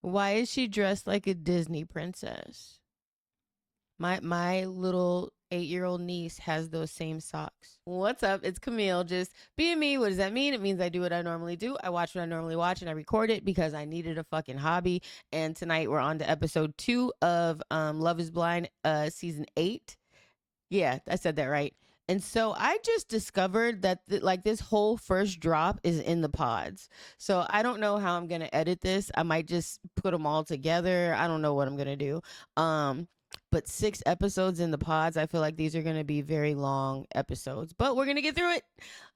Why is she dressed like a Disney princess? My little 8-year-old niece has those same socks. What's up? It's Camille. Just being me. What does that mean? It means I do what I normally do. I watch what I normally watch and I record it because I needed a fucking hobby. And tonight we're on to episode 2 of Love is Blind, season 8. Yeah, I said that right. And so I just discovered that like this whole first drop is in the pods. So I don't know how I'm going to edit this. I might just put them all together. I don't know what I'm going to do. But 6 episodes in the pods, I feel like these are going to be very long episodes, but we're going to get through it.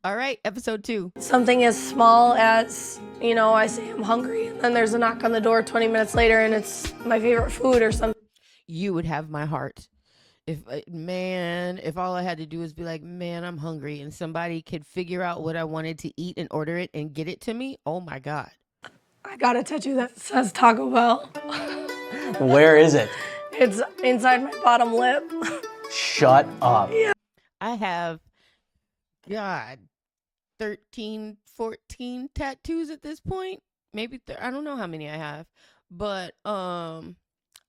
All right, episode 2. Something as small as, I say I'm hungry, and then there's a knock on the door 20 minutes later, and it's my favorite food or something. You would have my heart. If all I had to do was be like, man, I'm hungry, and somebody could figure out what I wanted to eat and order it and get it to me, oh my God. I got a tattoo that says Taco Bell. Where is it? It's inside my bottom lip. Shut up. Yeah. I have, God, 13, 14 tattoos at this point. Maybe, I don't know how many I have. But I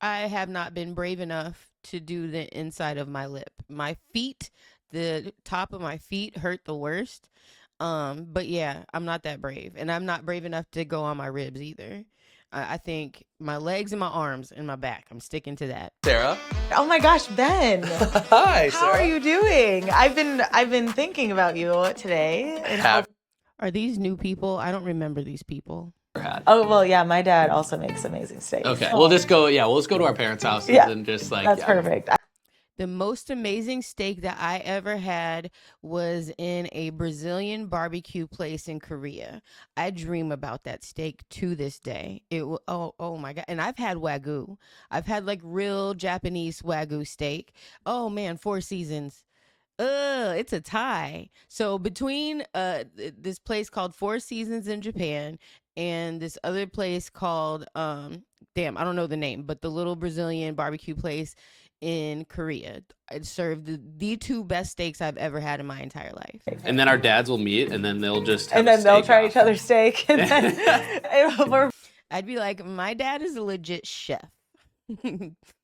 have not been brave enough to do the inside of my lip. My feet, the top of my feet hurt the worst. But yeah, I'm not that brave. And I'm not brave enough to go on my ribs either. I think my legs and my arms and my back. I'm sticking to that. Sarah. Oh my gosh, Ben. Hi, How are you doing? I've been thinking about you today. And Are these new people? I don't remember these people. oh well, yeah. My dad also makes amazing steaks. Okay, we'll just go. Yeah, we'll just go to our parents' houses and just like. That's perfect. The most amazing steak that I ever had was in a Brazilian barbecue place in Korea. I dream about that steak to this day. Oh my God. And I've had Wagyu. I've had like real Japanese Wagyu steak. Oh man, Four Seasons. It's a tie. So between this place called Four Seasons in Japan and this other place called I don't know the name, but the little Brazilian barbecue place in Korea, it served the 2 best steaks I've ever had in my entire life. And then our dads will meet, and then they'll just have And then they'll try off. each other's steak. And then I'd be like, my dad is a legit chef.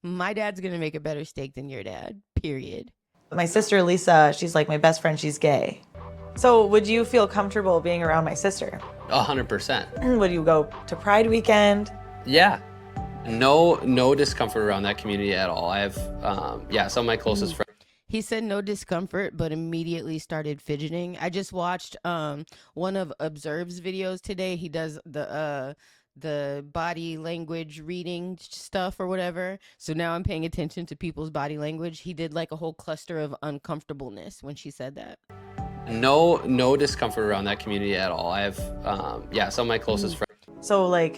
My dad's gonna make a better steak than your dad, period. my sister Lisa, she's like my best friend. She's gay. So would you feel comfortable being around my sister? 100%. Would you go to Pride weekend? Yeah. No discomfort around that community at all. I have, some of my closest friends. He said no discomfort, but immediately started fidgeting. I just watched one of Observe's videos today. He does the body language reading stuff or whatever. So now I'm paying attention to people's body language. He did like a whole cluster of uncomfortableness when she said that. No discomfort around that community at all. I have, some of my closest friends. So like,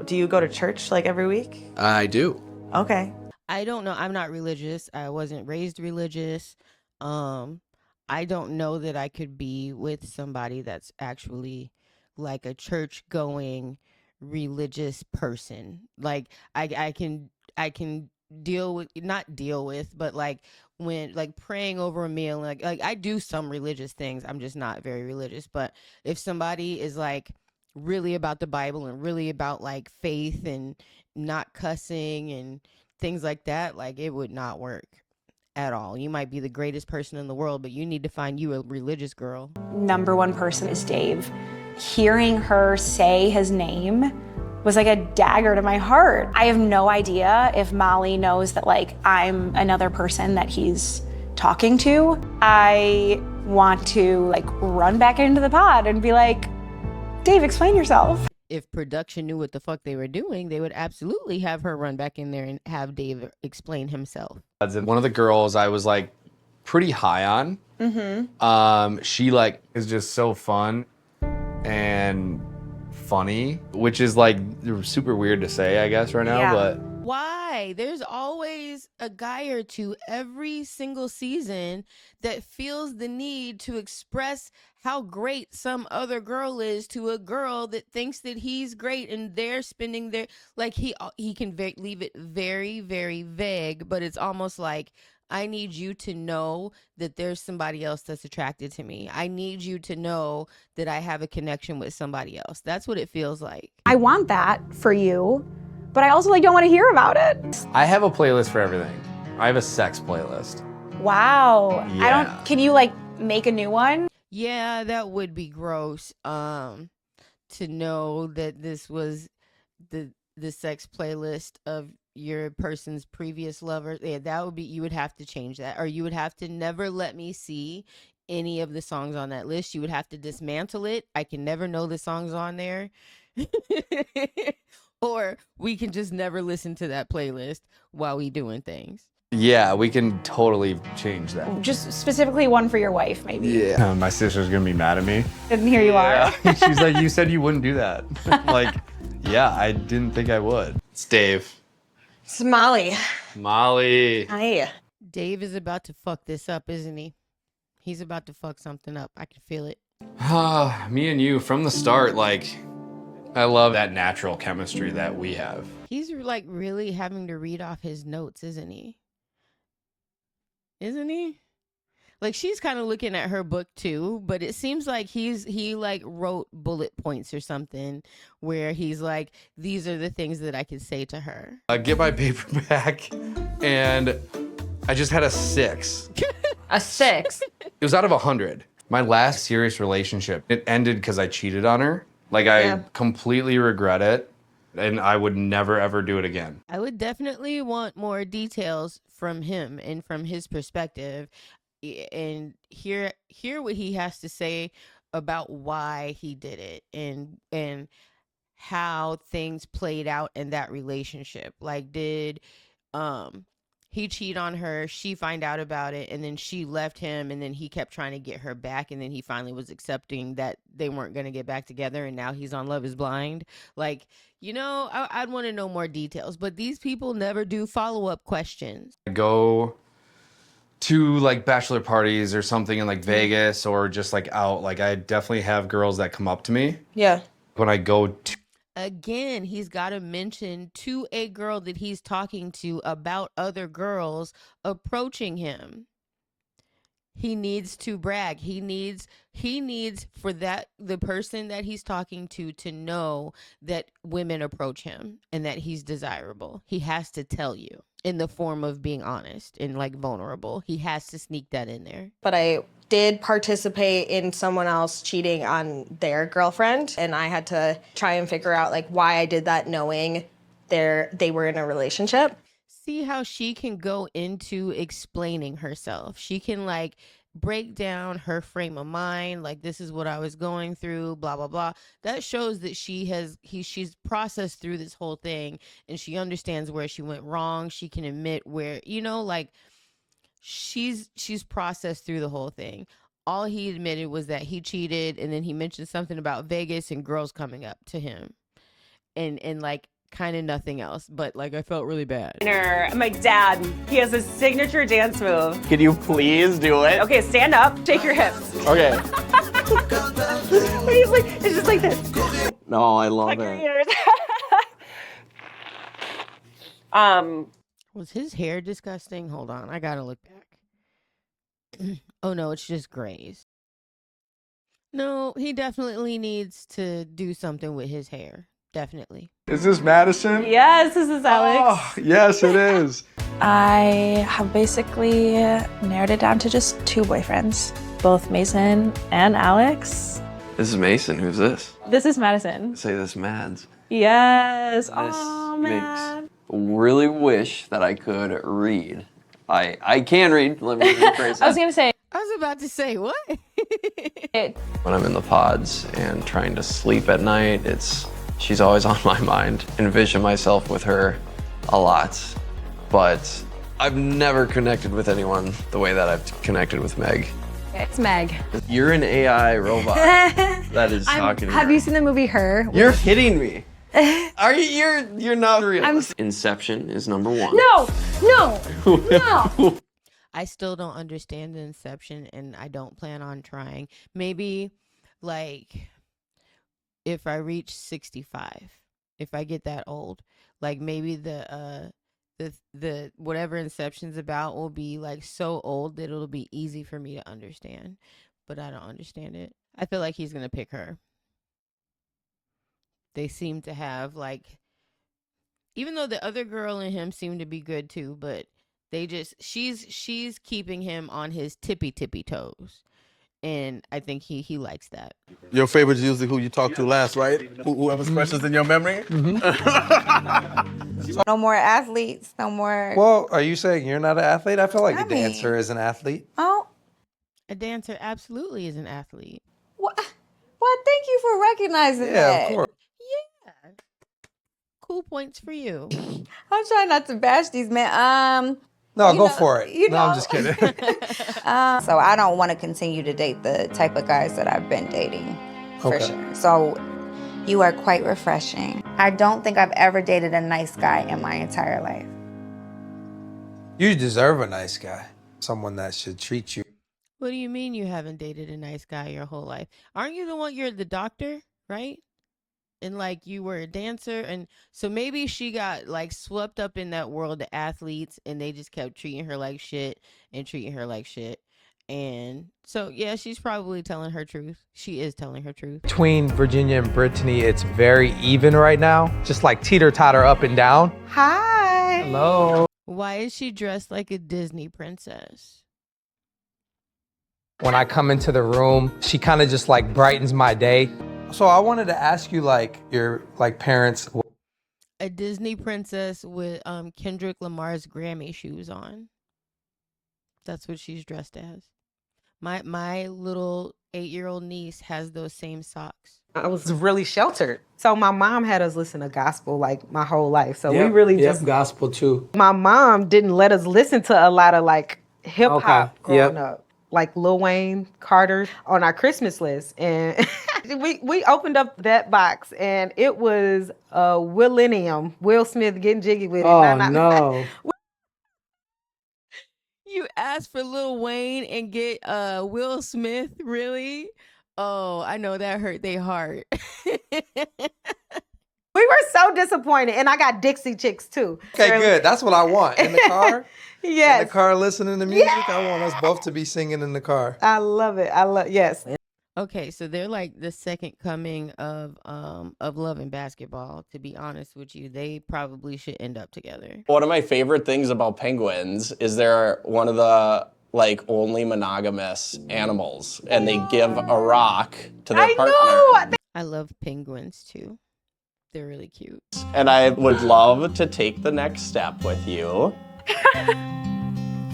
do you go to church like every week? I do. Okay. I don't know. I'm not religious. I wasn't raised religious. I don't know that I could be with somebody that's actually like a church going religious person. Like I can not deal with, but like when like praying over a meal, like I do some religious things. I'm just not very religious. But if somebody is like really about the Bible and really about like faith and not cussing and things like that, like it would not work at all. You might be the greatest person in the world, but you need to find you a religious girl. Number one person is Dave. Hearing her say his name was like a dagger to my heart. I have no idea if Molly knows that like I'm another person that he's talking to. I want to like run back into the pod and be like, Dave, explain yourself. If production knew what the fuck they were doing, they would absolutely have her run back in there and have Dave explain himself. One of the girls I was like pretty high on. She like is just so fun and funny, which is like super weird to say, I guess, right now. Yeah. But Why? There's always a guy or two every single season that feels the need to express how great some other girl is to a girl that thinks that he's great, and they're spending their like he can leave it very, very vague, but it's almost like, I need you to know that there's somebody else that's attracted to me. I need you to know that I have a connection with somebody else. That's what it feels like. I want that for you, but I also like don't want to hear about it. I have a playlist for everything. I have a sex playlist. Wow. I Yeah. don't, can you like make a new one? Yeah, that would be gross. To know that this was the sex playlist of your person's previous lover. Yeah, that would be, you would have to change that, or you would have to never let me see any of the songs on that list. You would have to dismantle it. I can never know the songs on there. Or we can just never listen to that playlist while we doing things. Yeah, we can totally change that. Just specifically one for your wife, maybe. Yeah. My sister's gonna be mad at me. And here you are. She's like, you said you wouldn't do that. Like, yeah, I didn't think I would. It's Dave. It's Molly. Molly. Hi. Dave is about to fuck this up, isn't he? He's about to fuck something up. I can feel it. Me and you from the start, like, I love that natural chemistry that we have. He's like really having to read off his notes, isn't he? Isn't he? Like, she's kind of looking at her book too, but it seems like he like wrote bullet points or something where he's like, these are the things that I can say to her. I get my paper back, and I just had a 6. A 6. It was out of 100. My last serious relationship, it ended because I cheated on her. Like, I completely regret it, and I would never, ever do it again. I would definitely want more details from him and from his perspective, and hear what he has to say about why he did it and how things played out in that relationship. Like, did he cheat on her, she find out about it, and then she left him, and then he kept trying to get her back, and then he finally was accepting that they weren't going to get back together, and now he's on Love is Blind. Like, you know, I'd want to know more details, but these people never do follow-up questions. I go to, like, bachelor parties or something in, like, Vegas or just, like, out. Like, I definitely have girls that come up to me. Yeah. When I go to Again, he's got to mention to a girl that he's talking to about other girls approaching him. He needs to brag. He needs for that the person that he's talking to know that women approach him and that he's desirable. He has to tell you in the form of being honest and like vulnerable. He has to sneak that in there. But I did participate in someone else cheating on their girlfriend, and I had to try and figure out like why I did that, knowing they were in a relationship. See how she can go into explaining herself. She can like break down her frame of mind, like, this is what I was going through, blah blah blah. That shows that she's processed through this whole thing, and she understands where she went wrong. She can admit where, you know, like, she's processed through the whole thing. All he admitted was that he cheated, and then he mentioned something about Vegas and girls coming up to him, and like kind of nothing else. But like, I felt really bad. My dad, he has a signature dance move. Can you please do it? Okay, stand up, shake your hips. Okay. He's like, it's just like this. No, I love Like your it. ears. Was his hair disgusting? Hold on, I gotta look back. Oh no, it's just grays. No, he definitely needs to do something with his hair. Definitely. Is this Madison? Yes, this is Alex. Oh, yes, it is. I have basically narrowed it down to just 2 boyfriends, both Mason and Alex. This is Mason. Who's this? This is Madison. Say this Mads. Yes. This Oh, man. really wish that I could read. I can read. Let me rephrase that. I was going to say. I was about to say, what? When I'm in the pods and trying to sleep at night, she's always on my mind. Envision myself with her a lot, but I've never connected with anyone the way that I've connected with Meg. It's Meg. You're an AI robot that is talking to Have her. you seen the movie Her? You're kidding me. Are you? You're not real. Inception is number 1. No. I still don't understand the Inception, and I don't plan on trying. Maybe like if I reach 65, if I get that old, like maybe the whatever Inception's about will be like so old that it'll be easy for me to understand. But I don't understand it. I feel like he's gonna pick her. They seem to have like even though the other girl and him seem to be good too, but she's keeping him on his tippy toes. And I think he likes that. Your favorite is usually who you talk to last, right? Whoever's freshest in your memory? No more athletes, no more. Well, are you saying you're not an athlete? I feel like a dancer is an athlete. Oh. A dancer absolutely is an athlete. What? Well, thank you for recognizing that. Yeah, of course. Yeah. Cool points for you. I'm trying not to bash these men. No, go for it. You know. No, I'm just kidding. So I don't want to continue to date the type of guys that I've been dating, for sure. So you are quite refreshing. I don't think I've ever dated a nice guy in my entire life. You deserve a nice guy. Someone that should treat you. What do you mean you haven't dated a nice guy your whole life? Aren't you the one, you're the doctor, right? And like you were a dancer, and so maybe she got like swept up in that world of athletes and they just kept treating her like shit. And so yeah, she's probably telling her truth. She is telling her truth. Between Virginia and Brittany, it's very even right now. Just like teeter-totter up and down. Hi. Hello. Why is she dressed like a Disney princess? When I come into the room, she kind of just like brightens my day. So I wanted to ask you, like, your like parents. A Disney princess with Kendrick Lamar's Grammy shoes on. That's what she's dressed as. My little 8-year-old niece has those same socks. I was really sheltered. So my mom had us listen to gospel like my whole life. So we really just gospel too. My mom didn't let us listen to a lot of like hip hop growing up. Like Lil Wayne, Carter on our Christmas list. And we opened up that box and it was Will Smith getting jiggy with it. Oh, no. You asked for Lil Wayne and get Will Smith, really? Oh, I know that hurt their heart. We were so disappointed. And I got Dixie Chicks too. Okay, good. That's what I want. In the car? Yes. In the car listening to music? I want us both to be singing in the car. I love it. Yes. Okay, so they're like the second coming of Love and Basketball. To be honest with you, they probably should end up together. One of my favorite things about penguins is they're one of the like only monogamous animals, and they give a rock to their partner. I love penguins too. They're really cute. And I would love to take the next step with you.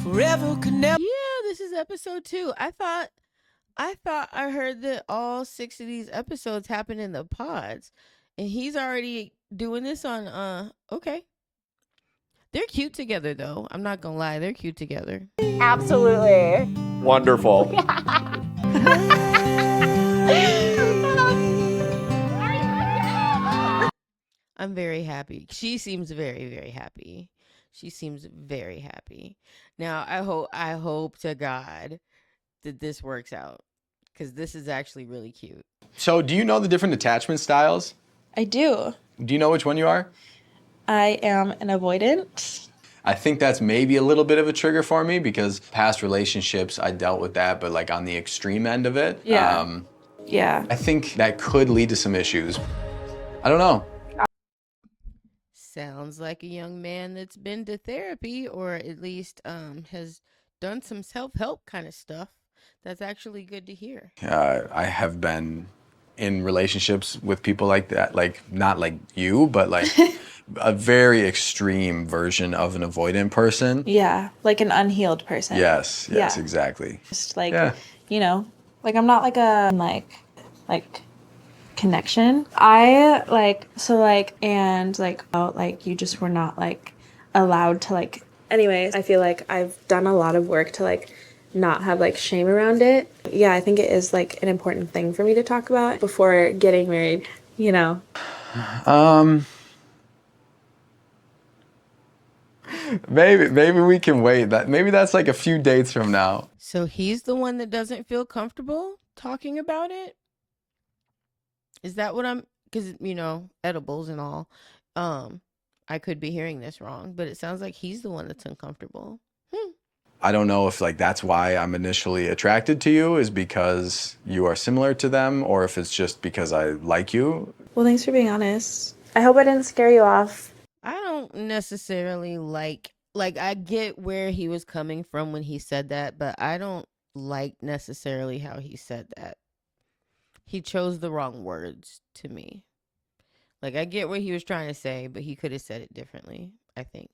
Forever connect. Yeah, this is episode 2. I thought I heard that all 6 of these episodes happen in the pods, and he's already doing this on okay. They're cute together though. I'm not gonna lie, they're cute together. Absolutely. Wonderful. I'm very happy. She seems very, very happy. She seems very happy. Now, I hope to God that this works out, because this is actually really cute. So do you know the different attachment styles? I do. Do you know which one you are? I am an avoidant. I think that's maybe a little bit of a trigger for me because past relationships, I dealt with that, but like on the extreme end of it. Yeah. Yeah. I think that could lead to some issues. I don't know. Sounds like a young man that's been to therapy, or at least has done some self-help kind of stuff. That's actually good to hear. I have been in relationships with people like that, like not like you, but like a very extreme version of an avoidant person. Yeah, like an unhealed person. Yes, exactly. Just like, you know, like I'm not like a like connection. I like, so like, and like, oh, like you just were not like allowed to like, anyways, I feel like I've done a lot of work to like not have like shame around it. Yeah, I think it is like an important thing for me to talk about before getting married, you know. Maybe we can wait. Maybe that's like a few dates from now. So he's the one that doesn't feel comfortable talking about it? Is that what because, you know, edibles and all. I could be hearing this wrong, but it sounds like he's the one that's uncomfortable. I don't know if like that's why I'm initially attracted to you, is because you are similar to them, or if it's just because I like you. Well, thanks for being honest. I hope I didn't scare you off. I don't don't necessarily like I get where he was coming from when he said that, but I don't like necessarily how he said that. He chose the wrong words to me. Like, I get what he was trying to say, but he could have said it differently, I think.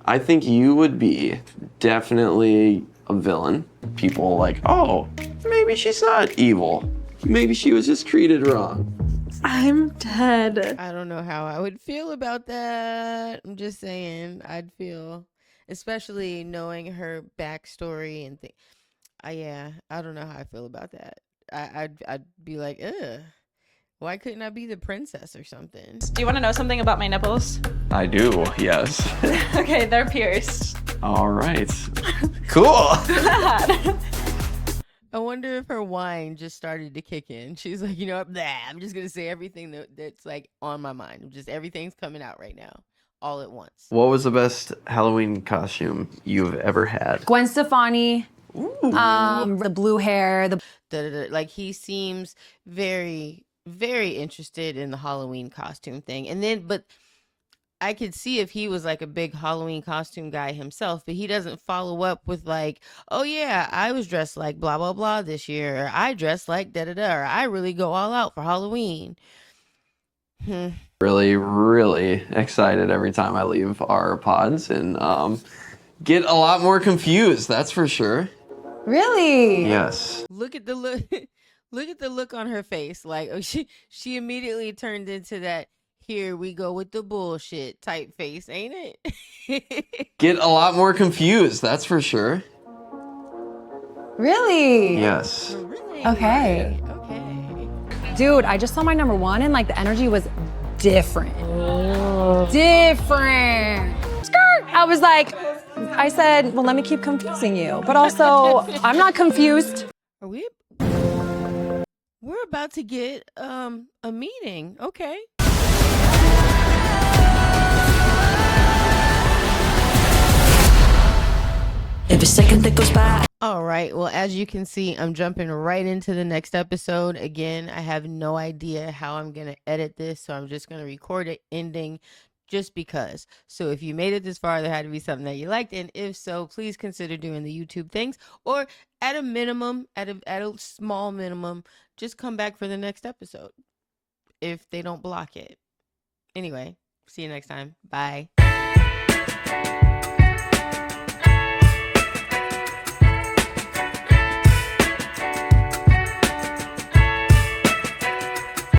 I think you would be definitely a villain. People like, oh, maybe she's not evil. Maybe she was just treated wrong. I'm dead. I don't know how I would feel about that. I'm just saying, I'd feel, especially knowing her backstory and things. Yeah, I don't know how I feel about that. I'd be like, ugh. Why couldn't I be the princess or something? Do you want to know something about my nipples? I do, yes. Okay, they're pierced. All right. Cool. I wonder if her wine just started to kick in. She's like, you know what? Blah, I'm just going to say everything that's like on my mind. Just everything's coming out right now, all at once. What was the best Halloween costume you've ever had? Gwen Stefani, the blue hair, like he seems very, very interested in the Halloween costume thing. And then, but I could see if he was like a big Halloween costume guy himself, but he doesn't follow up with like, oh yeah, I was dressed like blah, blah, blah this year. Or I dressed like da-da-da. Or I really go all out for Halloween. Really, really excited every time I leave our pods and get a lot more confused, that's for sure. Really? Yes. Look at the look. Look at the look on her face. Like, oh, she immediately turned into that here we go with the bullshit type face, ain't it? Get a lot more confused, that's for sure. Really? Yes. Okay. Dude, I just saw my number one and like the energy was different. Different. Skirt. I was like, I said, well, let me keep confusing you. But also, I'm not confused. Are we? We're about to get a meeting. Okay. Every second that goes by. All right. Well, as you can see, I'm jumping right into the next episode. Again, I have no idea how I'm going to edit this, so I'm just going to record it ending just because. So if you made it this far, there had to be something that you liked, and if so, please consider doing the YouTube things, or at a minimum, at a small minimum, just come back for the next episode if they don't block it. Anyway, see you next time. Bye.